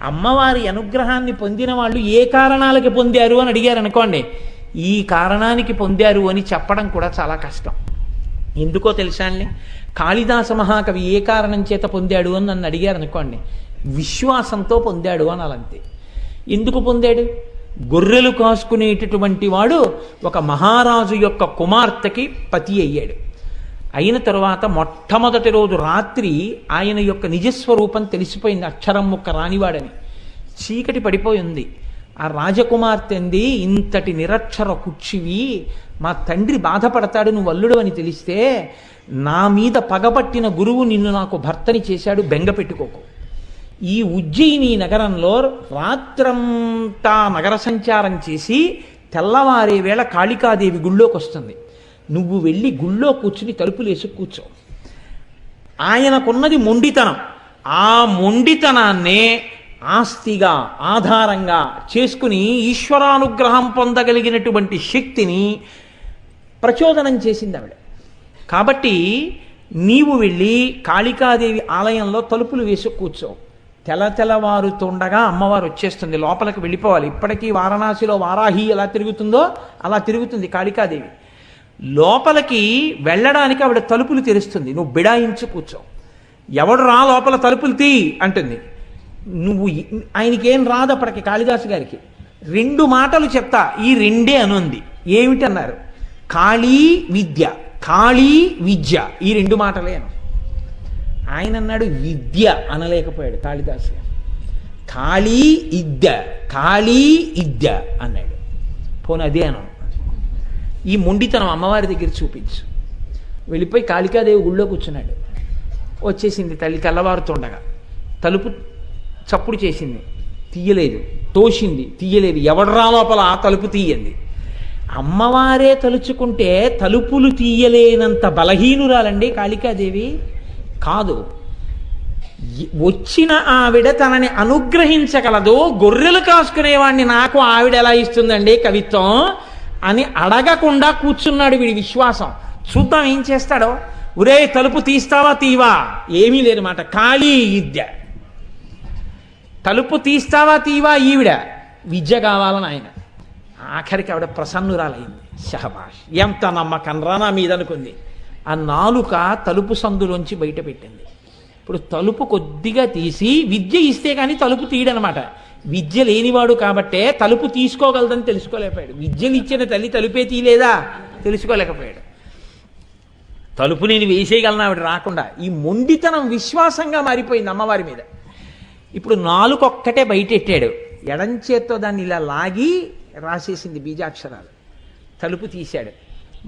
అమ్మవారి అనుగ్రహాన్ని పొందిన వాళ్ళు ఏ కారణాలకి పొందారు అని అడిగారు అనుకోండి, ఈ కారణానికి పొందారు అని చెప్పడం కూడా చాలా కష్టం. ఎందుకో తెలుసా అండి? కాళిదాస మహాకవి ఏ కారణం చేత పొందాడు అని నన్ను అడిగారు అనుకోండి, విశ్వాసంతో పొందాడు అని అలంతే. ఎందుకు పొందాడు? గొర్రెలు కాసుకునేటటువంటి వాడు ఒక మహారాజు యొక్క కుమార్తెకి పతి అయ్యాడు. అయిన తరువాత మొట్టమొదటి రోజు రాత్రి ఆయన యొక్క నిజస్వరూపం తెలిసిపోయింది, అక్షరం ముక్క రానివాడని. చీకటి పడిపోయింది. ఆ రాజకుమార్తె అంది, ఇంతటి నిరక్షర కుచ్చివి, మా తండ్రి బాధపడతాడు నువ్వు అల్లుడు అని తెలిస్తే, నా మీద పగపట్టిన గురువు నిన్ను నాకు భర్తని చేశాడు, బెంగ పెట్టుకోకు. ఈ ఉజ్జయిని నగరంలో రాత్రంతా నగర సంచారం చేసి తెల్లవారే వేళ కాళికాదేవి గుళ్ళోకి వస్తుంది. నువ్వు వెళ్ళి గుళ్ళో కూర్చుని తలుపులేసి కూర్చో. ఆయనకున్నది మొండితనం. ఆ మొండితనాన్నే ఆస్తిగా ఆధారంగా చేసుకుని ఈశ్వరానుగ్రహం పొందగలిగినటువంటి శక్తిని ప్రచోదనం చేసింది ఆవిడ. కాబట్టి నీవు వెళ్ళి కాళికాదేవి ఆలయంలో తలుపులు వేసి కూర్చో. తెల్లవారుతుండగా అమ్మవారు వచ్చేస్తుంది, లోపలికి వెళ్ళిపోవాలి. ఇప్పటికీ వారణాసిలో వారాహి ఎలా తిరుగుతుందో అలా తిరుగుతుంది కాళికాదేవి. లోపలికి వెళ్ళడానికి ఆవిడ తలుపులు తెరుస్తుంది, నువ్వు బిడాయించి కూర్చో. ఎవడు రా లోపల తలుపులు తీ అంటుంది. నువ్వు ఆయనకేం రాదు అప్పటికి కాళిదాసు గారికి. 2 మాటలు చెప్తా, ఈ 2 అనుంది. ఏమిటన్నారు? కాళీ విద్య, కాళీ విద్య, ఈ 2 మాటలే అను. ఆయన అన్నాడు విద్య అనలేకపోయాడు కాళిదాసు. కాళీ ఇద్య, కాళీ ఇద్య అన్నాడు. పోనీ అదే అను. ఈ మొండితనం అమ్మవారి దగ్గర చూపించు. వెళ్ళిపోయి కాళికాదేవి గుళ్ళో కూర్చున్నాడు. వచ్చేసింది తల్లి తెల్లవారుతుండగా. తలుపు చప్పుడు చేసింది, తీయలేదు. తోసింది, తీయలేదు. ఎవడరా లోపల ఆ తలుపు తీయండి. అమ్మవారే తలుచుకుంటే తలుపులు తీయలేనంత బలహీనురాలండి కాళికాదేవి కాదు. వచ్చిన ఆవిడ తనని అనుగ్రహించగలదు. గొర్రెలు కాసుకునేవాడిని నాకు ఆవిడ ఎలా ఇస్తుందండి కవిత్వం అని అడగకుండా కూర్చున్నాడు వీడి విశ్వాసం. చూద్దాం ఏం చేస్తాడో. ఒరే తలుపు తీస్తావా తీవా? ఏమీ లేదన్నమాట. ఖాళీ విద్య. తలుపు తీస్తావా తీవా ఈవిడ విద్య కావాలని ఆయన. ఆఖరికి ఆవిడ ప్రసన్నురాలైంది. షహబాష్, ఎంత నమ్మకం రా నా మీద అనుకుంది. ఆ నాలుక తలుపు సందులోంచి బయట పెట్టింది. ఇప్పుడు తలుపు కొద్దిగా తీసి విద్య ఇస్తే కానీ తలుపు తీయడనమాట. విద్య లేనివాడు కాబట్టే తలుపు తీసుకోగలదని తెలుసుకోలేకపోయాడు. విద్యలు ఇచ్చిన తల్లి తలుపే తీయలేదా తెలుసుకోలేకపోయాడు. తలుపు నేను వేసేయగలను ఆవిడ రాకుండా. ఈ మొండితనం విశ్వాసంగా మారిపోయింది అమ్మవారి మీద. ఇప్పుడు నాలుకొక్కటే బయటెట్టాడు. ఎడంచేత్తో దాన్ని ఇలా లాగి రాసేసింది బీజాక్షరాలు. తలుపు తీశాడు.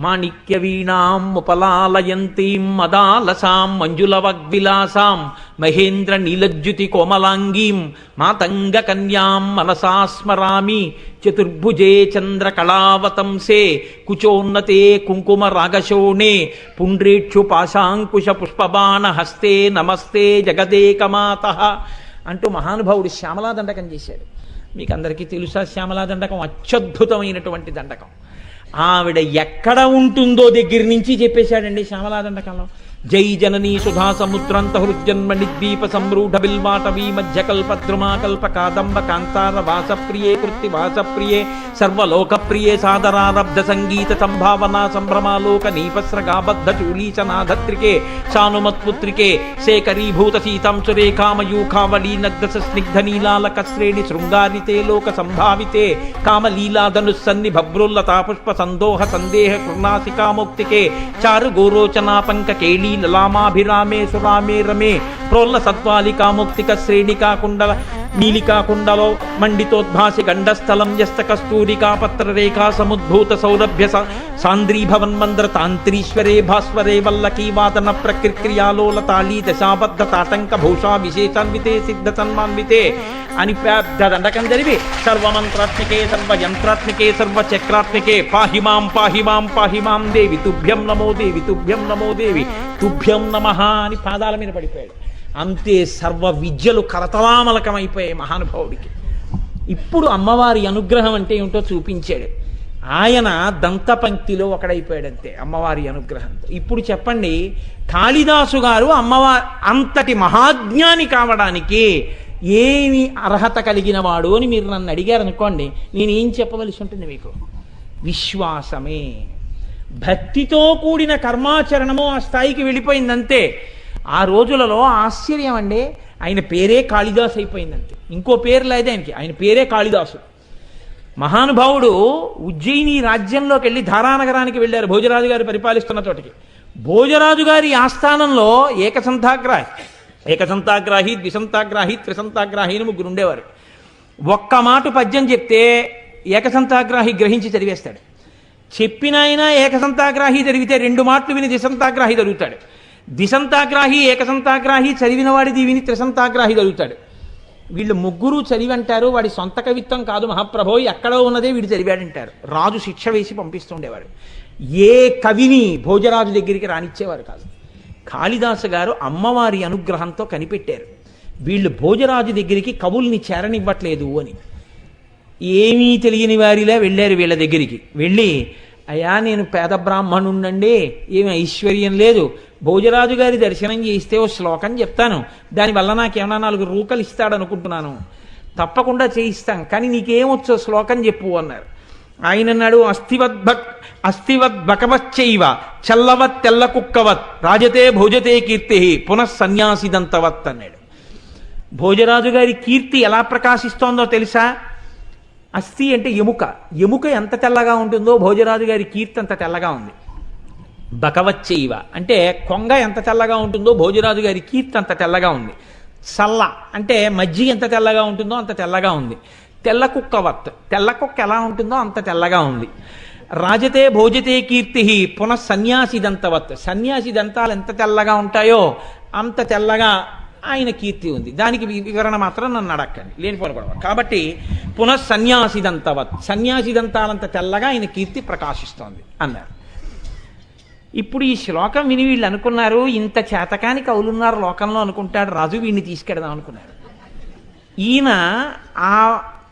మాణిక్య వీణాం ఉపలాలయంతీం మదాలసాం మంజులవగ్విలాసాం మహేంద్ర నీలజ్యుతి కోమలాంగీం మాతంగ కన్యాం మనసా స్మరామి చతుర్భుజే చంద్రకళావతంసే కుచోన్నతే కుంకుమ రాగశోణే పుండ్రేక్షు పాశాంకుశ పుష్పబాణ హస్తే నమస్తే జగదేకమాతః అంటూ మహానుభావుడు శ్యామలా దండకం చేశాడు. మీకు అందరికీ తెలుసా శ్యామలా దండకం అత్యద్భుతమైనటువంటి దండకం. ఆవిడ ఎక్కడ ఉంటుందో దగ్గర నుంచి చెప్పేశాడండి శ్యామలా దండకంలో. జై జననీ సుధా సముద్రంత హృజన్మ నిద్వీప సంరూఢ బిల్వాటవీ మధ్యకల్పద్రుమాకల్ప కాదంబ కాంతార వాసప్రియే కృత్తి వాసప్రియే సర్వలోకప్రియే సాదరారబ్ధ సంగీత సంభావనా సంభ్రమాలోక నీపస్రగాబద్ధ చూలీచనాధత్రికే సానుమత్పుత్రికే శేఖరీభూత సీతాంశురే కామయూఖావళీ నగ్ధ స్నిగ్ధ నీలాలక శ్రేణి శృంగారితే లోక సంభావితే కామలీలాధనుస్సన్ని భభ్రుల్లతా పుష్ప సందోహ సందేహ కృణాసికామౌక్తికే చారు గోరోచనా పంక కేళీ లలామాభిరామే సురామే రమే ప్రోల్ల సత్వాలికాముక్తిక శ్రేణికా కుండల నీలికా కుండలో మండితోద్భాసి గండస్థలం యస్త కస్తూరికా పత్రరేఖా సముద్భూత సౌరభ్య సాంద్రీభవన్మంద్ర తాంత్రీశ్వరే భాస్వరే వల్లకీ వాదన ప్రక్రియాలోల తాళీ దశాబద్ధ తాటంక భూషా విశేషాన్వితే సిద్ధ సన్మాన్వితే అని పెద్ద దండకం జరిపి సర్వమంత్రాత్మికే సర్వయంత్రాత్మికే సర్వచక్రాత్మికే పాహిమాం పాహిమాం పాహిమాం దేవి తుభ్యం నమో దేవి తుభ్యం నమో దేవి తుభ్యం నమః అని పాదాల మీద పడిపోయాడు. అంతే, సర్వ విద్యలు కరతలామలకమైపోయాయి మహానుభావుడికి. ఇప్పుడు అమ్మవారి అనుగ్రహం అంటే ఏమిటో చూపించాడు. ఆయన దంతపంక్తిలో ఒకడైపోయాడంతే అమ్మవారి అనుగ్రహంతో. ఇప్పుడు చెప్పండి, కాళిదాసు గారు అమ్మవారి అంతటి మహాజ్ఞాని కావడానికి ఏమి అర్హత కలిగిన వాడు అని మీరు నన్ను అడిగారు అనుకోండి, నేనేం చెప్పవలసి ఉంటుంది మీకు? విశ్వాసమే. భక్తితో కూడిన కర్మాచరణము ఆ స్థాయికి వెళ్ళిపోయిందంతే. ఆ రోజులలో ఆశ్చర్యం అండి, ఆయన పేరే కాళిదాసు అయిపోయిందంతే, ఇంకో పేరు లేదు ఆయనకి, ఆయన పేరే కాళిదాసు. మహానుభావుడు ఉజ్జయిని రాజ్యంలోకి వెళ్ళి ధారానగరానికి వెళ్ళారు, భోజరాజు గారు పరిపాలిస్తున్న చోటికి. భోజరాజు గారి ఆస్థానంలో ఏకసంతాగ్రాహి, ద్విసంతాగ్రాహి, త్రిసంతాగ్రాహి అని ముగ్గురు ఉండేవారు. ఒక్క మాట పద్యం చెప్తే ఏకసంతాగ్రాహి గ్రహించి చదివేస్తాడు. చెప్పిన ఆయన ఏకసంతాగ్రాహి చదివితే 2 మాటలు విని ద్విసంతాగ్రాహి చదువుతాడు. ద్విసంతాగ్రాహి ఏకసంతాగ్రాహి చదివిన వాడిది విని త్రిసంతాగ్రాహి చదువుతాడు. వీళ్ళు ముగ్గురు చదివి అంటారు, వాడి సొంత కవిత్వం కాదు మహాప్రభో, ఎక్కడో ఉన్నదే వీడు చదివాడంటారు. రాజు శిక్ష వేసి పంపిస్తుండేవాడు. ఏ కవిని భోజరాజు దగ్గరికి రానిచ్చేవారు కాదు. కాళిదాసు గారు అమ్మవారి అనుగ్రహంతో కనిపెట్టారు, వీళ్ళు భోజరాజు దగ్గరికి కవుల్ని చేరనివ్వట్లేదు అని. ఏమీ తెలియని వారిలా వెళ్ళారు వీళ్ళ దగ్గరికి. వెళ్ళి, అయ్యా నేను పేద బ్రాహ్మణుండండి, ఏమి ఐశ్వర్యం లేదు, భోజరాజు గారి దర్శనం చేయిస్తే ఓ శ్లోకం చెప్తాను, దానివల్ల నాకేమన్నా 4 రూకలు ఇస్తాడనుకుంటున్నాను, తప్పకుండా చేయిస్తాం, కానీ నీకేమొచ్చో శ్లోకం చెప్పు అన్నారు. ఆయన అన్నాడు, అస్థివద్భకవచ్చైవ చల్లవత్ తెల్ల కుక్కవత్ రాజతే భోజతే కీర్తి పునఃసన్యాసిదంతవత్ అన్నాడు. భోజరాజు గారి కీర్తి ఎలా ప్రకాశిస్తోందో తెలుసా? అస్థి అంటే ఎముక, ఎముక ఎంత తెల్లగా ఉంటుందో భోజరాజు గారి కీర్తి అంత తెల్లగా ఉంది. బకవచ్చైవ అంటే కొంగ ఎంత తెల్లగా ఉంటుందో భోజరాజు గారి కీర్తి అంత తెల్లగా ఉంది. చల్ల అంటే మజ్జిగ ఎంత తెల్లగా ఉంటుందో అంత తెల్లగా ఉంది. తెల్ల కుక్కవత్, తెల్ల కుక్క ఎలా ఉంటుందో అంత తెల్లగా ఉంది. రాజతే భోజతే కీర్తి పునఃసన్యాసిదంతవత్, సన్యాసి దంతాలు ఎంత తెల్లగా ఉంటాయో అంత తెల్లగా ఆయన కీర్తి ఉంది. దానికి వివరణ మాత్రం నన్ను అడక్కండి, లేనిపోను గొడవ. కాబట్టి పునఃసన్యాసిదంతవత్, సన్యాసిదంతాలంత తెల్లగా ఆయన కీర్తి ప్రకాశిస్తోంది అన్నారు. ఇప్పుడు ఈ శ్లోకం విని వీళ్ళు అనుకున్నారు, ఇంత చేతకాని కవులున్నారు లోకంలో అనుకుంటాడు రాజు, వీడిని తీసుకెడదాం అనుకున్నారు. ఈయన ఆ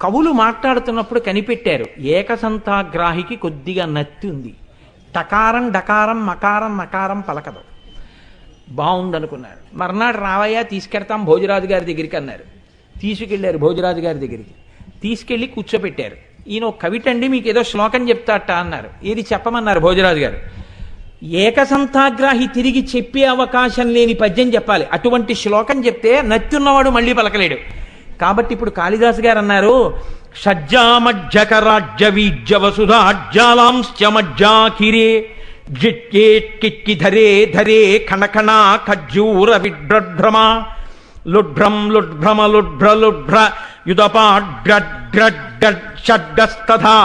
కవులు మాట్లాడుతున్నప్పుడు కనిపెట్టారు, ఏకసంతాగ్రాహికి కొద్దిగా నత్తి ఉంది, టకారం డకారం మకారం నకారం పలకదు, బాగుందనుకున్నారు. మర్నాడు రావయ్యా తీసుకెడతాం భోజరాజు గారి దగ్గరికి అన్నారు. తీసుకెళ్లారు భోజరాజు గారి దగ్గరికి, తీసుకెళ్లి కూర్చోపెట్టారు. ఈయన ఒక కవిటండి, మీకు ఏదో శ్లోకం చెప్తాట అన్నారు. ఏది చెప్పమన్నారు భోజరాజు గారు? ఏకసంతాగ్రాహి తిరిగి చెప్పే అవకాశం లేని పద్యం చెప్పాలి, అటువంటి శ్లోకం చెప్తే నత్తున్నవాడు మళ్ళీ పలకలేడు. కాబట్టి ఇప్పుడు కాళిదాసు గారు అన్నారు, షజ్జామజ్జకరాజ్యవీజ్యవసుధాజ్జాలాంశ్చమజ్జాకిరే జిట్కేట్కిక్కి ధరే ధరే ఖణఖణా ఖజ్జూర విడ్రభ్రమ లుడ్భ్రం లుడ్భ్రమ లుడ్భ్ర లుడ్భ్ర యుదపాడ్రడ్రడ్డస్తథా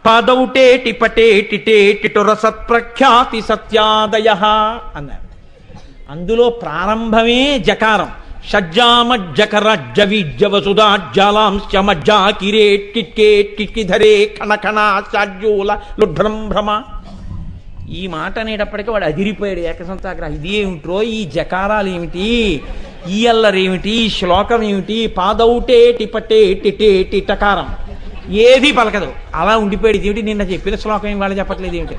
పాదౌటేటి పటేటిటేటిటుర సత్ప్రఖ్యాతి సత్యాదయ అన్నారు. అందులో ప్రారంభమే జకారం. షజ్జామజ్జకరజ్జవీజ్యవసుధాజ్జాలాంశ్చమజ్జాకిరేట్కిక్కేట్కిక్కి ధరే ఖణఖణా షాడ్యూల లుడ్భ్రం భ్రమ. ఈ మాట అనేటప్పటికీ వాడు అదిరిపోయాడు ఏకసంతాగ్రహం. ఇదేమిట్రో ఈ జకారాలు ఏమిటి, ఈ అల్లరేమిటి, ఈ శ్లోకం ఏమిటి, పాదౌటేటి పటేటిటేటి టకారం ఏది పలకదు, అలా ఉండిపోయాడు. ఇదేమిటి నిన్న చెప్పిన శ్లోకం ఏం వాళ్ళు చెప్పట్లేదు ఏమిటి?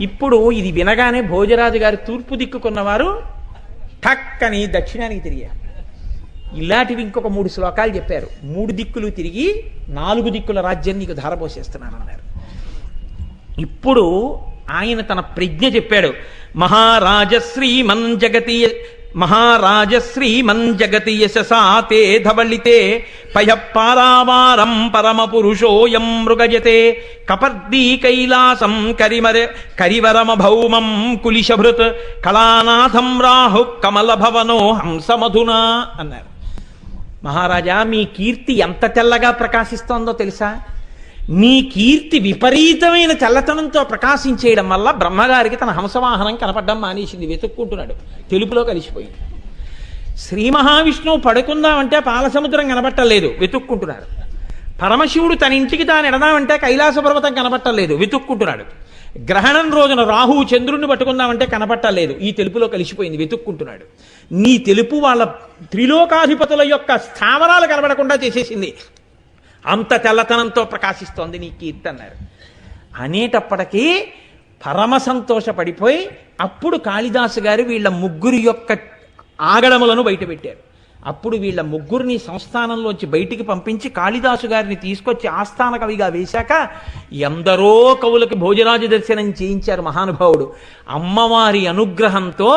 ఇప్పుడు ఇది వినగానే భోజరాజు గారు తూర్పు దిక్కుకున్నవారు ఠక్కని దక్షిణానికి తిరిగారు. ఇలాంటివి ఇంకొక 3 శ్లోకాలు చెప్పారు. 3 దిక్కులు తిరిగి 4 దిక్కుల రాజ్యం నీకు ధారపోసేస్తున్నానన్నారు. ఇప్పుడు ఆయన తన ప్రజ్ఞ చెప్పాడు. మహారాజశ్రీమన్ జగతి యశసాతే ధవళితే పయఃపారావారం పరమ పురుషోయం మృగజతే కపర్దీ కైలాసం కరివరమ భౌమం కులిశభృత్ కళానాథం రాహు కమల భవనో హంసమధునా అన్నారు. మహారాజా, మీ కీర్తి ఎంత తెల్లగా ప్రకాశిస్తోందో తెలుసా? మీ కీర్తి విపరీతమైన తెల్లతనంతో ప్రకాశించేయడం వల్ల బ్రహ్మగారికి తన హంసవాహనం కనపడడం మానేసింది, వెతుక్కుంటున్నాడు, తెలుపులో కలిసిపోయింది. శ్రీ మహావిష్ణువు పడుకుందామంటే పాలసముద్రం కనపట్టలేదు, వెతుక్కుంటున్నాడు. పరమశివుడు తన ఇంటికి తాను ఎడదామంటే కైలాస పర్వతం కనపట్టలేదు, వెతుక్కుంటున్నాడు. గ్రహణం రోజున రాహువు చంద్రుణ్ణి పట్టుకుందామంటే కనపట్టలేదు, ఈ తెలుపులో కలిసిపోయింది, వెతుక్కుంటున్నాడు. నీ తెలుపు వాళ్ళ త్రిలోకాధిపతుల యొక్క స్థావరాలు కనబడకుండా చేసేసింది, అంత తెల్లతనంతో ప్రకాశిస్తోంది నీ కీర్తి అన్నారు. అనేటప్పటికీ పరమ సంతోషపడిపోయి అప్పుడు కాళిదాసు గారు వీళ్ళ ముగ్గురి యొక్క ఆగడములను బయటపెట్టారు. అప్పుడు వీళ్ళ ముగ్గురిని సంస్థానంలోంచి బయటికి పంపించి కాళిదాసు గారిని తీసుకొచ్చి ఆస్థాన కవిగా వేశాక ఎందరో కవులకి భోజరాజు దర్శనం చేయించారు మహానుభావుడు. అమ్మవారి అనుగ్రహంతో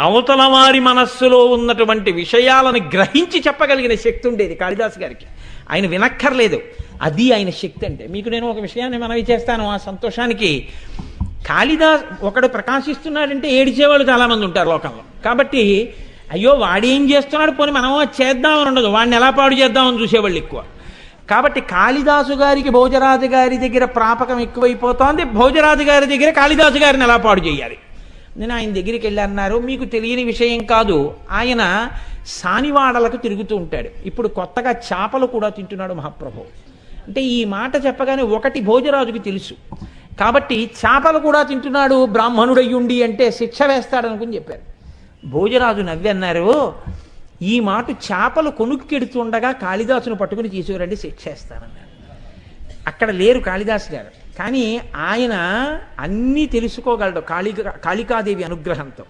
అవతల వారి మనస్సులో ఉన్నటువంటి విషయాలను గ్రహించి చెప్పగలిగిన శక్తి ఉండేది కాళిదాసు గారికి. ఆయన వినక్కర్లేదు, అది ఆయన శక్తి అంటే. మీకు నేను ఒక విషయాన్ని మనవి చేస్తాను ఆ సంతోషానికి. కాళిదాస్ ఒకడు ప్రకాశిస్తున్నాడంటే ఏడిచేవాళ్ళు చాలామంది ఉంటారు లోకంలో. కాబట్టి అయ్యో వాడేం చేస్తున్నాడు, పోనీ మనం చేద్దామని ఉండదు, వాడిని ఎలా పాడు చేద్దామని చూసేవాళ్ళు ఎక్కువ. కాబట్టి కాళిదాసు గారికి భోజరాజు గారి దగ్గర ప్రాపకం ఎక్కువైపోతోంది, భోజరాజు గారి దగ్గర కాళిదాసు గారిని ఎలా పాడు చేయాలి. నేను ఆయన దగ్గరికి వెళ్ళి అన్నారు, మీకు తెలియని విషయం కాదు, ఆయన సానివాడలకు తిరుగుతూ ఉంటాడు. ఇప్పుడు కొత్తగా చేపలు కూడా తింటున్నాడు మహాప్రభు. అంటే ఈ మాట చెప్పగానే ఒకటి భోజరాజుకి తెలుసు, కాబట్టి చేపలు కూడా తింటున్నాడు బ్రాహ్మణుడయ్యుండి అంటే శిక్ష వేస్తాడనుకుని చెప్పారు. భోజరాజు నవ్వి అన్నారు, ఈ మాట చేపలు కొనుక్కెడుతుండగా కాళిదాసును పట్టుకుని తీసుకురండి, శిక్ష వేస్తానన్నారు. అక్కడ లేరు కాళిదాసు గారు, కానీ ఆయన అన్నీ తెలుసుకోగలడు కాళికాదేవి అనుగ్రహంతో.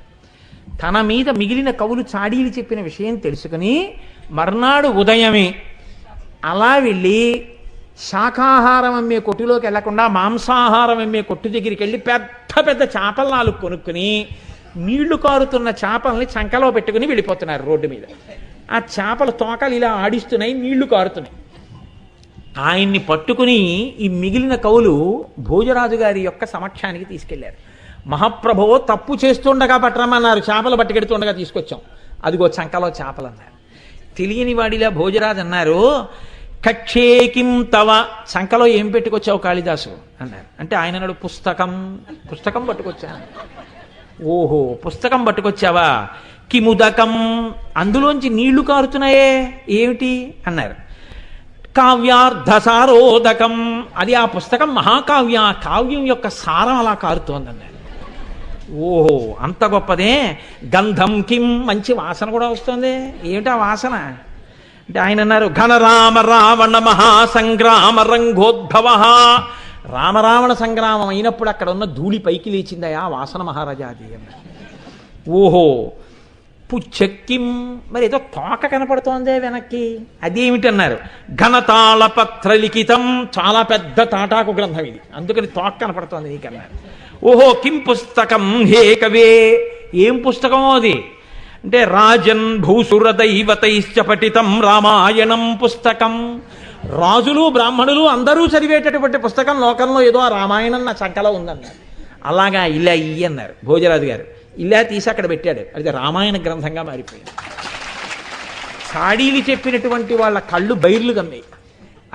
తన మీద మిగిలిన కవులు చాడీలు చెప్పిన విషయం తెలుసుకుని మర్నాడు ఉదయమే అలా వెళ్ళి శాకాహారం అమ్మే కొట్టులోకి వెళ్లకుండా మాంసాహారం అమ్మే కొట్టు దగ్గరికి వెళ్ళి పెద్ద పెద్ద చేపలు 4 కొనుక్కుని నీళ్లు కారుతున్న చేపల్ని చంకలో పెట్టుకుని వెళ్ళిపోతున్నారు రోడ్డు మీద. ఆ చేపల తోకలు ఇలా ఆడిస్తున్నాయి, నీళ్లు కారుతున్నాయి. ఆయన్ని పట్టుకుని ఈ మిగిలిన కవులు భోజరాజు గారి యొక్క సమక్షానికి తీసుకెళ్లారు. మహాప్రభువు తప్పు చేస్తుండగా పట్టరమన్నారు, చేపలు పట్టుకెడుతుండగా తీసుకొచ్చాం, అదిగో చంకలో చేపలు అన్నారు. తెలియని వాడిలా భోజరాజు అన్నారు, కక్షేకిం తవ, చంకలో ఏం పెట్టుకొచ్చావు కాళిదాసు అన్నారు. అంటే ఆయన అన్నాడు, పుస్తకం పట్టుకొచ్చాను. ఓహో, పుస్తకం పట్టుకొచ్చావా, కిముదకం, అందులోంచి నీళ్లు కారుతున్నాయే ఏమిటి అన్నారు. కావ్యార్థసారోదకం, అది ఆ పుస్తకం మహాకావ్య, కావ్యం యొక్క సారం అలా కారుతోందన్నారు. ఓహో, అంత గొప్పదే. గంధం కిం, మంచి వాసన కూడా వస్తుంది, ఏమిటా వాసన అంటే ఆయన అన్నారు, ఘనరామ రావణ మహాసంగ్రామ రంగోద్భవ, రామరావణ సంగ్రామం అయినప్పుడు అక్కడ ఉన్న ధూళి పైకి లేచిందయా వాసన మహారాజాది అన్నారు. ఓహో, పుచ్చక్కిం, మరి ఏదో తోక కనపడుతోందే వెనక్కి, అదేమిటన్నారు. ఘనతాళపత్ర లిఖితం, చాలా పెద్ద తాటాకు గ్రంథం ఇది, అందుకని తోక కనపడుతోంది నీకన్నారు. ఓహో, కిం పుస్తకం హే కవే, ఏం పుస్తకమో అది అంటే రాజన్ భూసుర దైవతైశ్చ పఠితం రామాయణం పుస్తకం, రాజులు బ్రాహ్మణులు అందరూ చదివేటటువంటి పుస్తకం లోకంలో ఏదో ఆ రామాయణం నా చంకలో ఉందన్నారు. అలాగా ఇలా అన్నారు భోజరాజు గారు. ఇలా తీసి అక్కడ పెట్టాడు, అది రామాయణ గ్రంథంగా మారిపోయింది. చాడీలు చెప్పినటువంటి వాళ్ళ కళ్ళు బైర్లు గమ్మాయి,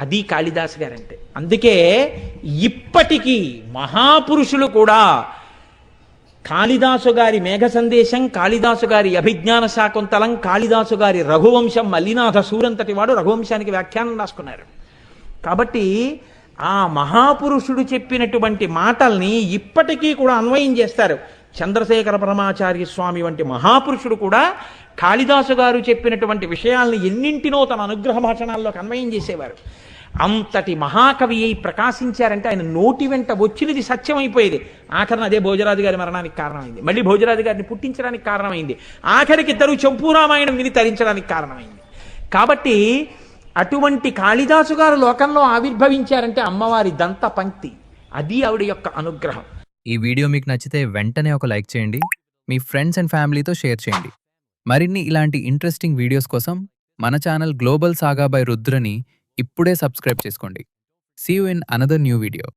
అది కాళిదాసు గారంటే. అందుకే ఇప్పటికీ మహాపురుషులు కూడా కాళిదాసు గారి మేఘ సందేశం, కాళిదాసు గారి అభిజ్ఞాన శాకుంతలం, కాళిదాసు గారి రఘువంశం, మల్లినాథ సూరంతటి వాడు రఘువంశానికి వ్యాఖ్యానం రాసుకున్నారు. కాబట్టి ఆ మహాపురుషుడు చెప్పినటువంటి మాటల్ని ఇప్పటికీ కూడా అన్వయం చేస్తారు. చంద్రశేఖర పరమాచార్య స్వామి వంటి మహాపురుషుడు కూడా కాళిదాసు గారు చెప్పినటువంటి విషయాల్ని ఎన్నింటినో తన అనుగ్రహ భాషణాల్లోకి అన్వయం చేసేవారు. అంతటి మహాకవి అయి ప్రకాశించారంటే ఆయన నోటి వెంట వచ్చినది సత్యమైపోయేది. ఆఖరణ అదే భోజరాజు గారి మరణానికి కారణమైంది, మళ్ళీ భోజరాజు గారిని పుట్టించడానికి కారణమైంది, ఆఖరికి ఇద్దరు చంపూరామాయణం విని తరించడానికి కారణమైంది. కాబట్టి అటువంటి కాళిదాసు గారు లోకంలో ఆవిర్భవించారంటే అమ్మవారి దంత పంక్తి, అది ఆవిడ యొక్క అనుగ్రహం. ఈ వీడియో మీకు నచ్చితే వెంటనే ఒక లైక్ చేయండి, మీ ఫ్రెండ్స్ అండ్ ఫ్యామిలీతో షేర్ చేయండి. మరిన్ని ఇలాంటి ఇంట్రెస్టింగ్ వీడియోస్ కోసం మన ఛానల్ గ్లోబల్ సాగా బై రుద్రని ఇప్పుడే సబ్స్క్రైబ్ చేసుకోండి. See you in another new video.